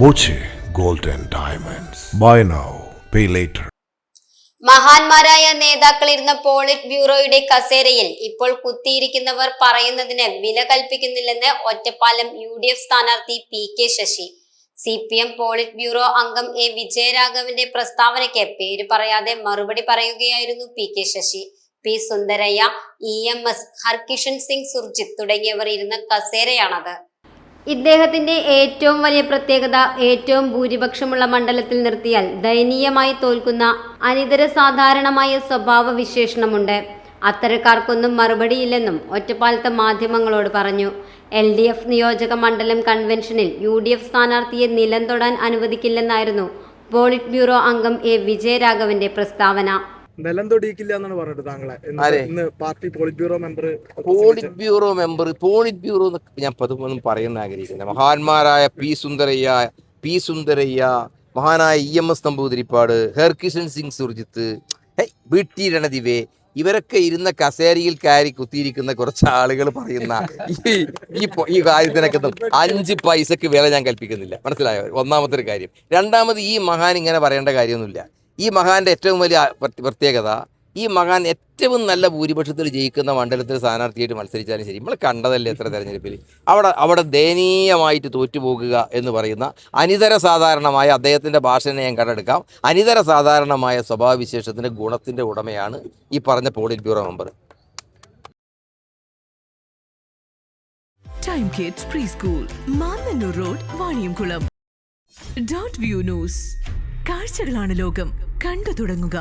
Boche Gold and Diamonds. Buy now, pay later. മഹാന്മാരായ നേതാക്കളിരുന്ന polit ബ്യൂറോയുടെ കസേരയിൽ ഇപ്പോൾ കുത്തിയിരിക്കുന്നവർ പറയുന്നതിന് വില കൽപ്പിക്കുന്നില്ലെന്ന് ഒറ്റപ്പാലം UDF സ്ഥാനാർത്ഥി PK Sasi. CPM politburo അംഗം A വിജയരാഘവന്റെ പ്രസ്താവനയ്ക്ക് പേര് പറയാതെ മറുപടി പറയുകയായിരുന്നു PK Sasi. P Sundarayya, EMS, Harkishan Singh Surjit തുടങ്ങിയവർ ഇരുന്ന കസേരയാണത്. ഇദ്ദേഹത്തിന്റെ ഏറ്റവും വലിയ പ്രത്യേകത ഏറ്റവും ഭൂരിപക്ഷമുള്ള മണ്ഡലത്തിൽ നിർത്തിയാൽ ദയനീയമായി തോൽക്കുന്ന അനിതര സാധാരണമായ സ്വഭാവ വിശേഷണമുണ്ട്. അത്തരക്കാർക്കൊന്നും മറുപടിയില്ലെന്നും ഒറ്റപ്പാലത്തെ മാധ്യമങ്ങളോട് പറഞ്ഞു. LDF നിയോജക മണ്ഡലം കൺവെൻഷനിൽ UDF സ്ഥാനാർത്ഥിയെ നിലം തൊടാൻ അനുവദിക്കില്ലെന്നായിരുന്നു പോളിറ്റ് ബ്യൂറോ അംഗം A വിജയരാഘവന്റെ പ്രസ്താവന. നിലം തൊടിയിക്കില്ല എന്നാണ് പറഞ്ഞത് താങ്കളെ. ഇന്ന് പാർട്ടി പോളിറ്റ് ബ്യൂറോ മെമ്പർ ഞാൻ പതുമൊന്നും പറയാൻ ആഗ്രഹിക്കുന്നില്ല. മഹാന്മാരായ പി സുന്ദരയ്യ, മഹാനായ EMS നമ്പൂതിരിപ്പാട്, ഹർകിഷൻ സിംഗ് സുർജിത്ത്, വീട്ടിരണദിവേ, ഇവരൊക്കെ ഇരുന്ന കസേരയിൽ കയറി കുത്തിയിരിക്കുന്ന കുറച്ച് ആളുകൾ പറയുന്ന ഈ കാര്യത്തിനൊക്കെ 5 പൈസക്ക് വില ഞാൻ കൽപ്പിക്കുന്നില്ല. മനസ്സിലായോ? ഒന്നാമത്തെ ഒരു കാര്യം. രണ്ടാമത്, ഈ മഹാൻ ഇങ്ങനെ പറയേണ്ട കാര്യമൊന്നുമില്ല. ഈ മഹാന്റെ ഏറ്റവും വലിയ പ്രത്യേകത, ഈ മഹാൻ ഏറ്റവും നല്ല ഭൂരിപക്ഷത്തിൽ ജയിക്കുന്ന മണ്ഡലത്തിൽ സ്ഥാനാർത്ഥിയായിട്ട് മത്സരിച്ചാലും ശരി, നമ്മൾ കണ്ടതല്ലേ എത്ര തെരഞ്ഞെടുപ്പിൽ അവിടെ ദയനീയമായിട്ട് തോറ്റുപോകുക എന്ന് പറയുന്ന അനിതര സാധാരണമായ, അദ്ദേഹത്തിൻ്റെ ഭാഷനെ ഞാൻ കണ്ടെടുക്കാം, അനിതര സാധാരണമായ സ്വഭാവവിശേഷത്തിൻ്റെ ഗുണത്തിൻ്റെ ഉടമയാണ് ഈ പറഞ്ഞ polit bureau member. Time kids pre school, Mannannur road, Vaniyamkulam. .view news. കാഴ്ചകളാണ് ലോകം. കണ്ടു തുടങ്ങുക.